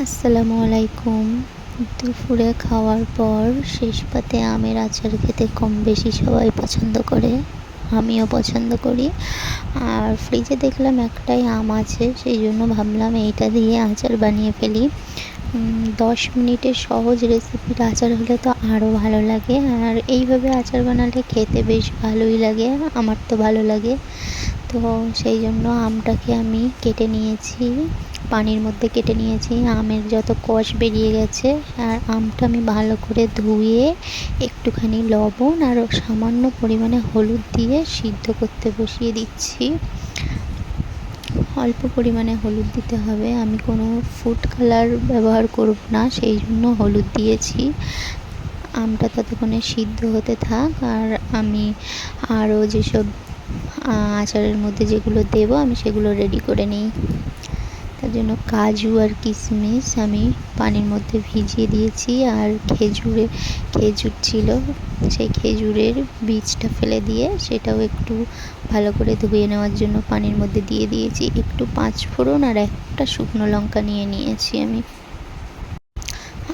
আসসালামু আলাইকুম। দুপুরে খাওয়ার পর শেষ পাতে আমের আচার খেতে কম বেশি সবাই পছন্দ করে, আমিও পছন্দ করি। আর ফ্রিজে দেখলাম একটাই আম আছে, সেই জন্য ভাবলাম এইটা দিয়ে আচার বানিয়ে ফেলি। 10 মিনিটের সহজ রেসিপির আচার হলে তো আরও ভালো লাগে। আর এইভাবে আচার বানালে খেতে বেশ ভালোই লাগে, আমার তো ভালো লাগে। তো সেই জন্য আমটাকে আমি কেটে নিয়েছি, পানির মধ্যে কেটে নিয়েছি। আমের যত কষ বেরিয়ে গেছে, আর আমটা আমি ভালো করে ধুয়ে একটুখানি লবণ আর সামান্য পরিমাণে হলুদ দিয়ে সিদ্ধ করতে বসিয়ে দিচ্ছি। অল্প পরিমাণে হলুদ দিতে হবে, আমি কোনো ফুড কালার ব্যবহার করব না, সেই জন্য হলুদ দিয়েছি। আমটা ততক্ষণে সিদ্ধ হতে থাক, আর আমি আরও যেসব আচারের মধ্যে যেগুলো দেবো আমি সেগুলো রেডি করে নিই। তার জন্য কাজু আর কিশমিশ আমি পানির মধ্যে ভিজিয়ে দিয়েছি। আর খেজুর ছিল, সেই খেজুরের বীজটা ফেলে দিয়ে সেটাও একটু ভালো করে ধুয়ে নেওয়ার জন্য পানির মধ্যে দিয়ে দিয়েছি। একটু 5 ফোড়ন আর একটা শুকনো লঙ্কা নিয়ে নিয়েছি আমি।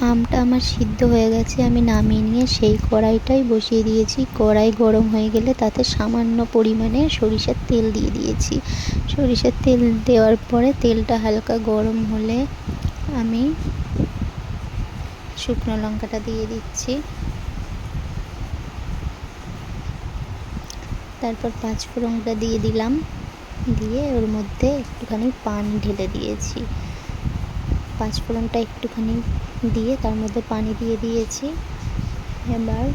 আমটা আমার সিদ্ধ হয়ে গেছে, আমি নামিয়ে নিয়ে সেই কড়াইটাই বসিয়ে দিয়েছি। কড়াই গরম হয়ে গেলে তাতে সামান্য পরিমাণে সরিষার তেল দিয়ে দিয়েছি। সরিষার তেল দেওয়ার পরে তেলটা হালকা গরম হলে আমি শুকনো লঙ্কাটা দিয়ে দিচ্ছি। তারপর 5 ফোড়নটা দিয়ে দিলাম, দিয়ে ওর মধ্যে একটুখানি পানি ঢেলে দিয়েছি। 5 ফোড়নটা একটুখানি দিয়ে তার মধ্যে পানি দিয়ে দিয়েছি। এবার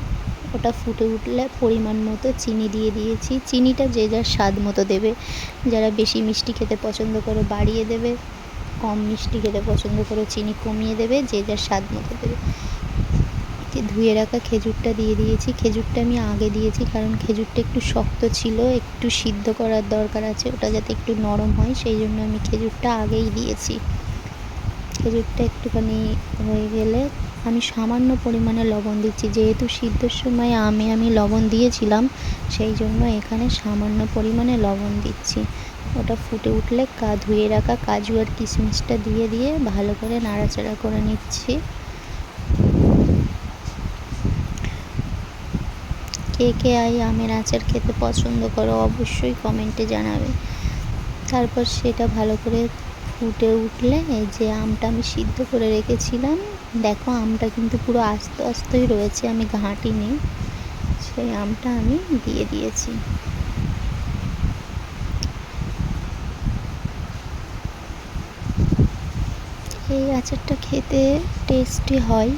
ওটা ফুটে উঠলে পরিমাণ মতো চিনি দিয়ে দিয়েছি। চিনিটা যে যার স্বাদ মতো দেবে, যারা বেশি মিষ্টি খেতে পছন্দ করে বাড়িয়ে দেবে, কম মিষ্টি খেতে পছন্দ করে চিনি কমিয়ে দেবে, যে যার স্বাদ মতো দেবে। ধুয়ে রাখা খেজুরটা দিয়ে দিয়েছি। খেজুরটা আমি আগে দিয়েছি কারণ খেজুরটা একটু শক্ত ছিল, একটু সিদ্ধ করার দরকার আছে, ওটা যাতে একটু নরম হয়, সেই জন্য আমি খেজুরটা আগেই দিয়েছি। খেজুরটা একটুখানি হয়ে গেলে আমি সামান্য পরিমাণে লবণ দিচ্ছি, যেহেতু সিদ্ধর সময় আমি লবণ দিয়েছিলাম, সেই জন্য এখানে সামান্য পরিমাণে লবণ দিচ্ছি। ওটা ফুটে উঠলে ধুয়ে রাখা কাজু আর কিশমিশটা দিয়ে ভালো করে নাড়াচাড়া করে নিচ্ছি। কে কে আমের আচার খেতে পছন্দ করো অবশ্যই কমেন্টে জানাবে। তারপর সেটা ভালো করে ফুটে উঠলে এই যে আমটা আমি সিদ্ধ করে রেখেছিলাম, দেখো আমটা কিন্তু পুরো আস্তে আস্তেই রয়েছে, আমি ঘাঁটিনি, সেই আমটা আমি দিয়ে দিয়েছি। এই আচারটা খেতে টেস্টি হয়,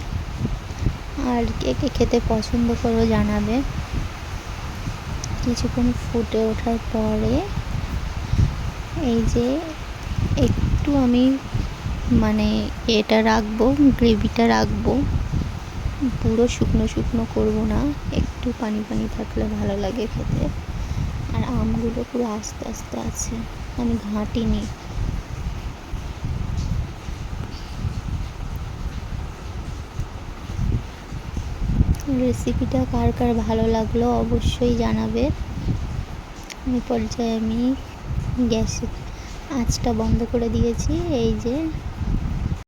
আর কে কে খেতে পছন্দ করো জানাবে। কিছুক্ষণ ফুটে ওঠার পরে এই যে একটু আমি এটা রাখবো, গ্রেভিটা রাখবো, পুরো শুকনো শুকনো করবো না, একটু পানি পানি থাকলে ভালো লাগে খেতে। আর আমগুলো পুরো আস্তে আস্তে আছে, আমি ঘাঁটিনি। রেসিপিটা কার কার ভালো লাগলো অবশ্যই জানাবে। এই পর্যায়ে আমি গ্যাসের আঁচটা বন্ধ করে দিয়েছি। এই যে